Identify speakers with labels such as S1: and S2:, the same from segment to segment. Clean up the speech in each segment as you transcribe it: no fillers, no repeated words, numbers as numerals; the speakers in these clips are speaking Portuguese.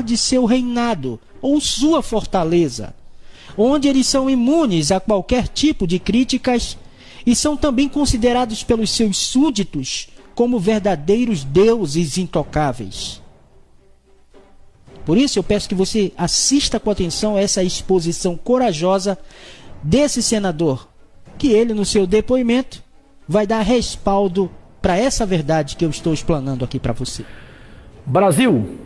S1: de seu reinado ou sua fortaleza, onde eles são imunes a qualquer tipo de críticas e são também considerados pelos seus súditos como verdadeiros deuses intocáveis. Por isso eu peço que você assista com atenção a essa exposição corajosa desse senador, que ele no seu depoimento vai dar respaldo para essa verdade que eu estou explanando aqui para você.
S2: Brasil,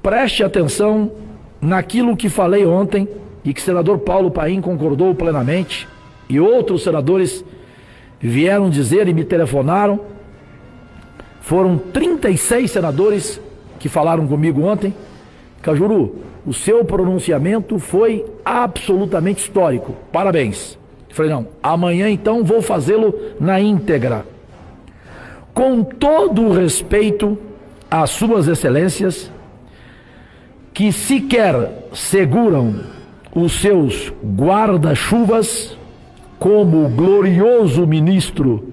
S2: preste atenção naquilo que falei ontem e que o senador Paulo Paim concordou plenamente e outros senadores vieram dizer e me telefonaram. Foram 36 senadores que falaram comigo ontem. Cajuru, o seu pronunciamento foi absolutamente histórico. Parabéns. Eu falei, não, amanhã então vou fazê-lo na íntegra. Com todo o respeito às suas excelências, que sequer seguram os seus guarda-chuvas, como o glorioso ministro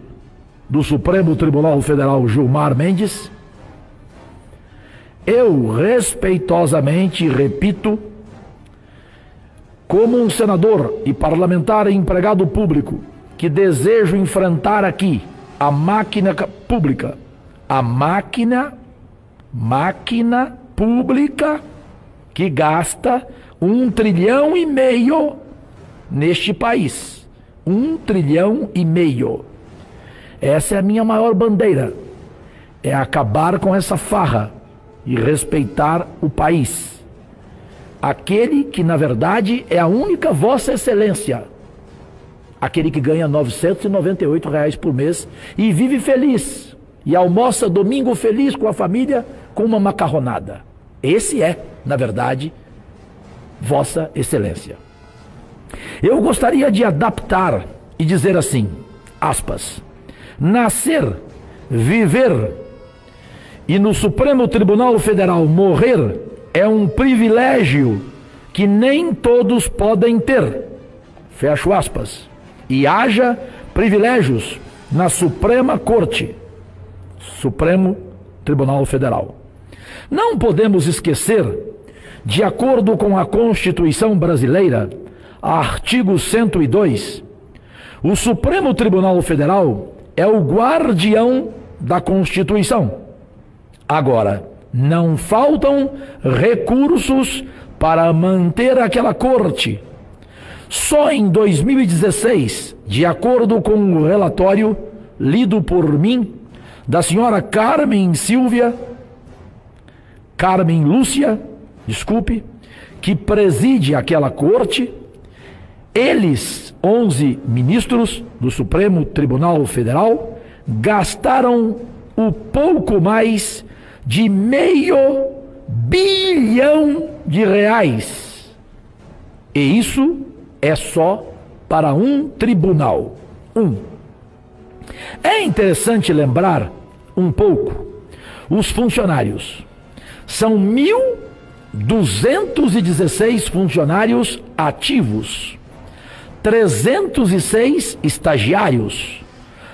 S2: do Supremo Tribunal Federal, Gilmar Mendes, eu respeitosamente repito, como um senador e parlamentar e empregado público, que desejo enfrentar aqui a máquina pública, a máquina pública que gasta 1,5 trilhão neste país. 1,5 trilhão. Essa é a minha maior bandeira. É acabar com essa farra e respeitar o país. Aquele que, na verdade, é a única Vossa Excelência. Aquele que ganha R$ 998 por mês e vive feliz. E almoça domingo feliz com a família com uma macarronada. Esse é, na verdade, Vossa Excelência. Eu gostaria de adaptar e dizer assim, aspas, nascer, viver e no Supremo Tribunal Federal morrer é um privilégio que nem todos podem ter. Fecho aspas. E haja privilégios na Suprema Corte, Supremo Tribunal Federal. Não podemos esquecer, de acordo com a Constituição Brasileira, artigo 102, o Supremo Tribunal Federal é o guardião da Constituição. Agora, não faltam recursos para manter aquela corte. Só em 2016, de acordo com o relatório lido por mim, da senhora Carmen Lúcia, que preside aquela corte, eles, 11 ministros do Supremo Tribunal Federal, gastaram o pouco mais de R$500 bilhão. E isso é só para um tribunal. É interessante lembrar um pouco os funcionários. São 1.216 funcionários ativos, 306 estagiários,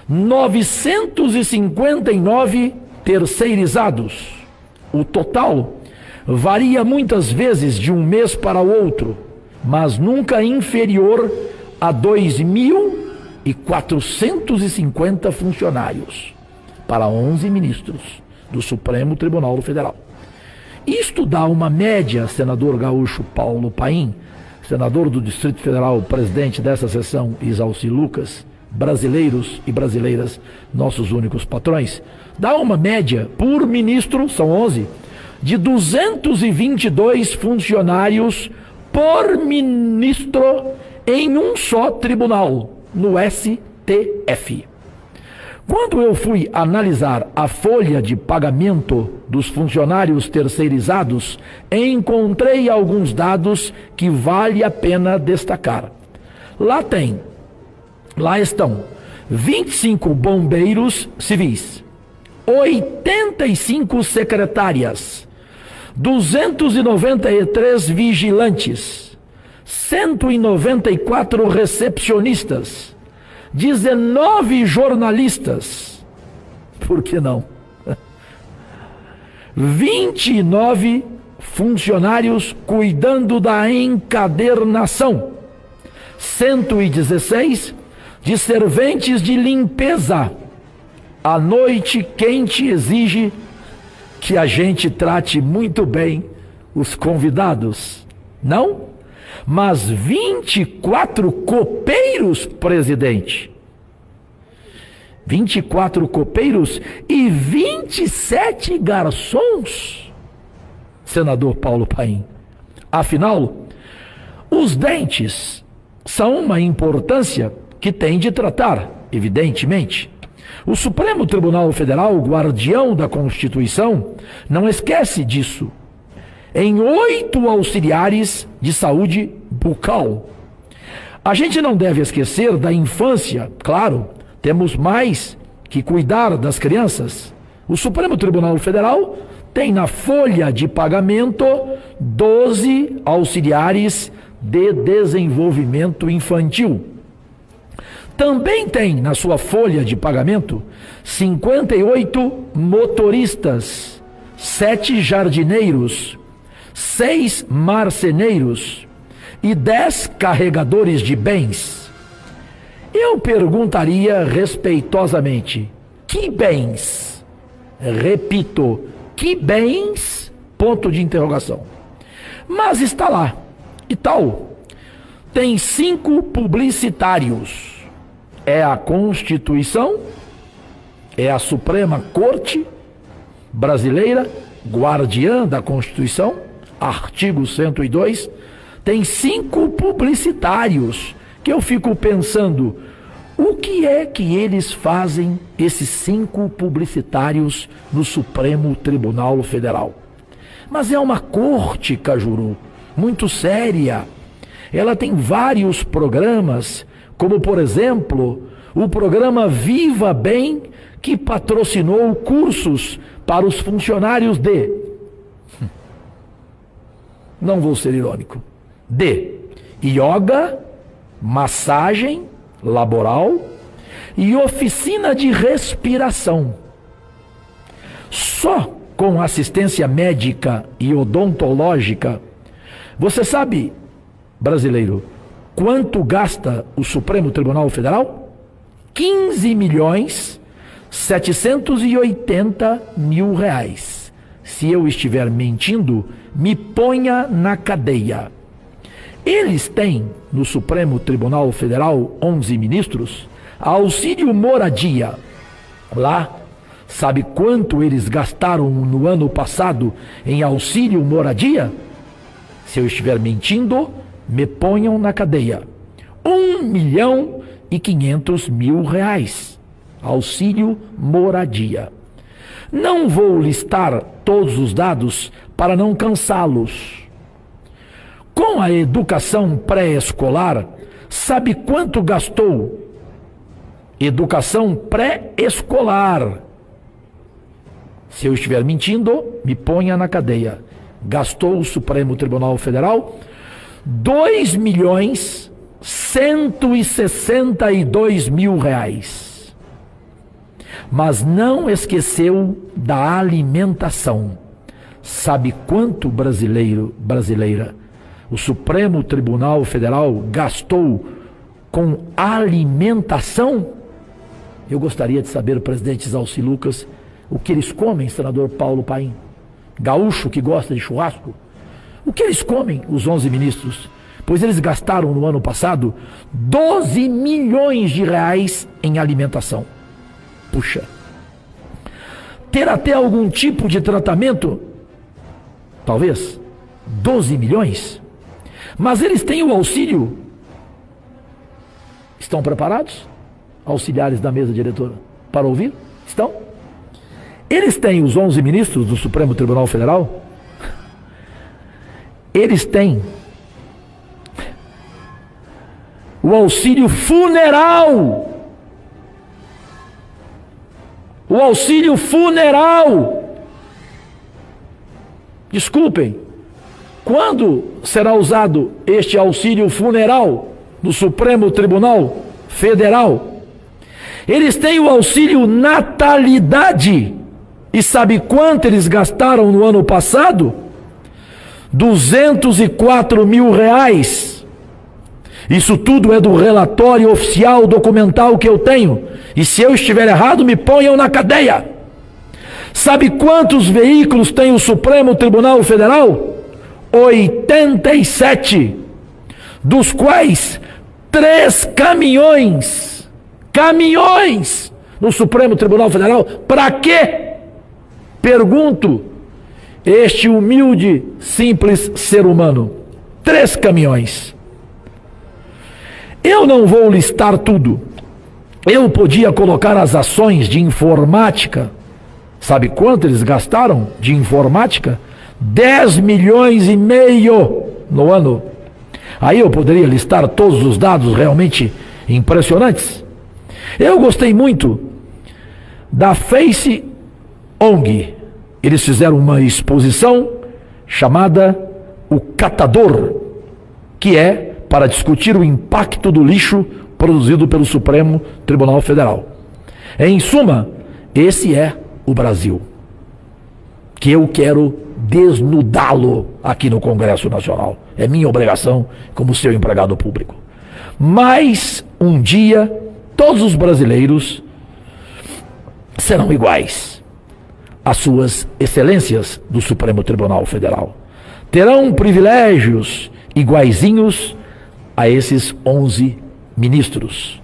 S2: 959 terceirizados. O total varia muitas vezes de um mês para o outro, mas nunca inferior a 2.450 funcionários para 11 ministros do Supremo Tribunal Federal. Isto dá uma média, senador gaúcho Paulo Paim, senador do Distrito Federal, presidente dessa sessão, Isalci Lucas, brasileiros e brasileiras, nossos únicos patrões, dá uma média por ministro, são 11, de 222 funcionários por ministro em um só tribunal, no STF. Quando eu fui analisar a folha de pagamento dos funcionários terceirizados, encontrei alguns dados que vale a pena destacar. Lá estão 25 bombeiros civis, 85 secretárias, 293 vigilantes, 194 recepcionistas, 19 jornalistas, por que não? 29 funcionários cuidando da encadernação. 116 de serventes de limpeza. A noite quente exige que a gente trate muito bem os convidados, não? Mas 24 copeiros, presidente. 24 copeiros e 27 garçons, senador Paulo Paim. Afinal, os dentes são uma importância que tem de tratar, evidentemente. O Supremo Tribunal Federal, guardião da Constituição, não esquece disso. Em 8 auxiliares de saúde bucal. A gente não deve esquecer da infância, claro, temos mais que cuidar das crianças. O Supremo Tribunal Federal tem na folha de pagamento 12 auxiliares de desenvolvimento infantil. Também tem na sua folha de pagamento 58 motoristas, 7 jardineiros, 6 marceneiros e 10 carregadores de bens. Eu perguntaria respeitosamente: que bens? Repito, que bens? Ponto de interrogação. Mas está lá. E tal. Tem 5 publicitários. É a Constituição, é a Suprema Corte Brasileira, guardiã da Constituição, artigo 102, tem 5 publicitários, que eu fico pensando, o que é que eles fazem, esses 5 publicitários, no Supremo Tribunal Federal? Mas é uma corte, Cajuru, muito séria. Ela tem vários programas, como, por exemplo, o programa Viva Bem, que patrocinou cursos para os funcionários de... Não vou ser irônico. De yoga, massagem laboral e oficina de respiração. Só com assistência médica e odontológica, você sabe, brasileiro, quanto gasta o Supremo Tribunal Federal? 15.780.000 reais. Se eu estiver mentindo, me ponha na cadeia. Eles têm, no Supremo Tribunal Federal, 11 ministros, auxílio moradia. Lá, sabe quanto eles gastaram no ano passado em auxílio moradia? Se eu estiver mentindo, me ponham na cadeia. 1.500.000 reais. Auxílio moradia. Não vou listar todos os dados para não cansá-los. Com a educação pré-escolar, sabe quanto gastou? Educação pré-escolar. Se eu estiver mentindo, me ponha na cadeia. Gastou o Supremo Tribunal Federal 2.162.000 reais. Mas não esqueceu da alimentação. Sabe quanto, brasileira, o Supremo Tribunal Federal gastou com alimentação? Eu gostaria de saber, presidente Zalci Lucas, o que eles comem, senador Paulo Paim? Gaúcho que gosta de churrasco? O que eles comem, os 11 ministros? Pois eles gastaram no ano passado 12 milhões de reais em alimentação. Puxa. Ter até algum tipo de tratamento? Talvez. 12 milhões? Mas eles têm o auxílio. Estão preparados? Auxiliares da mesa diretora, para ouvir? Estão? Eles têm, os 11 ministros do Supremo Tribunal Federal, eles têm o auxílio funeral. O auxílio funeral. Desculpem, quando será usado este auxílio funeral no Supremo Tribunal Federal? Eles têm o auxílio natalidade. E sabe quanto eles gastaram no ano passado? 204 mil reais. Isso tudo é do relatório oficial documental que eu tenho. E se eu estiver errado, me ponham na cadeia. Sabe quantos veículos tem o Supremo Tribunal Federal? 87. Dos quais 3 caminhões. Caminhões no Supremo Tribunal Federal. Para quê? Pergunto. Este humilde, simples ser humano. 3 caminhões. Eu não vou listar tudo. Eu podia colocar as ações de informática. Sabe quanto eles gastaram de informática? 10 milhões e meio no ano. Aí eu poderia listar todos os dados realmente impressionantes. Eu gostei muito da Face ONG. Eles fizeram uma exposição chamada O Catador, que é para discutir o impacto do lixo produzido pelo Supremo Tribunal Federal. Em suma, esse é o Brasil, que eu quero desnudá-lo aqui no Congresso Nacional. É minha obrigação como seu empregado público. Mas um dia, todos os brasileiros serão iguais às suas excelências do Supremo Tribunal Federal. Terão privilégios iguaizinhos a esses 11 ministros.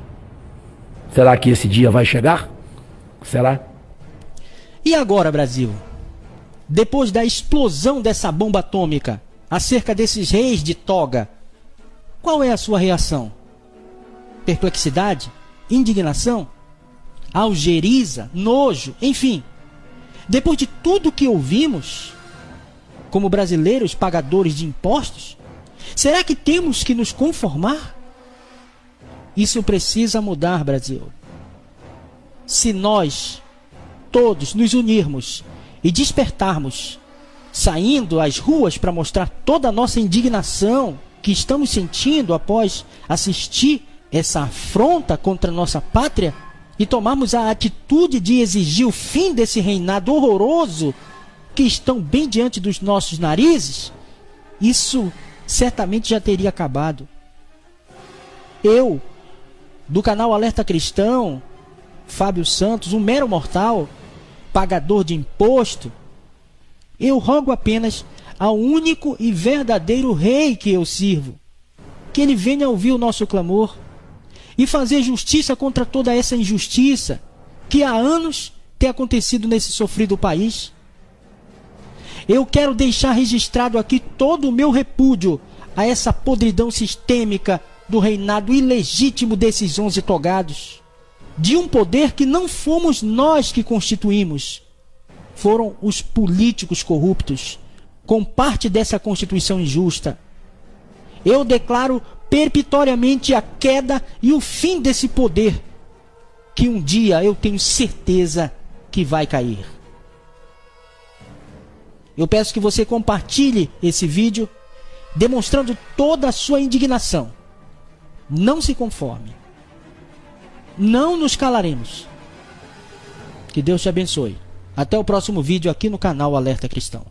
S2: Será que esse dia vai chegar? Será?
S1: E agora, Brasil? Depois da explosão dessa bomba atômica acerca desses reis de toga, qual é a sua reação? Perplexidade? Indignação? Algeriza? Nojo? Enfim, depois de tudo que ouvimos, como brasileiros pagadores de impostos, será que temos que nos conformar? Isso precisa mudar, Brasil. Se nós todos nos unirmos e despertarmos, saindo às ruas para mostrar toda a nossa indignação que estamos sentindo após assistir essa afronta contra a nossa pátria, e tomarmos a atitude de exigir o fim desse reinado horroroso que estão bem diante dos nossos narizes, isso certamente já teria acabado. Eu, do canal Alerta Cristão, Fábio Santos, um mero mortal, pagador de imposto, eu rogo apenas ao único e verdadeiro rei que eu sirvo, que ele venha ouvir o nosso clamor e fazer justiça contra toda essa injustiça que há anos tem acontecido nesse sofrido país. Eu quero deixar registrado aqui todo o meu repúdio a essa podridão sistêmica do reinado ilegítimo desses 11 togados, de um poder que não fomos nós que constituímos, foram os políticos corruptos, com parte dessa Constituição injusta. Eu declaro perpetuamente a queda e o fim desse poder, que um dia eu tenho certeza que vai cair. Eu peço que você compartilhe esse vídeo, demonstrando toda a sua indignação. Não se conforme. Não nos calaremos. Que Deus te abençoe. Até o próximo vídeo aqui no canal Alerta Cristão.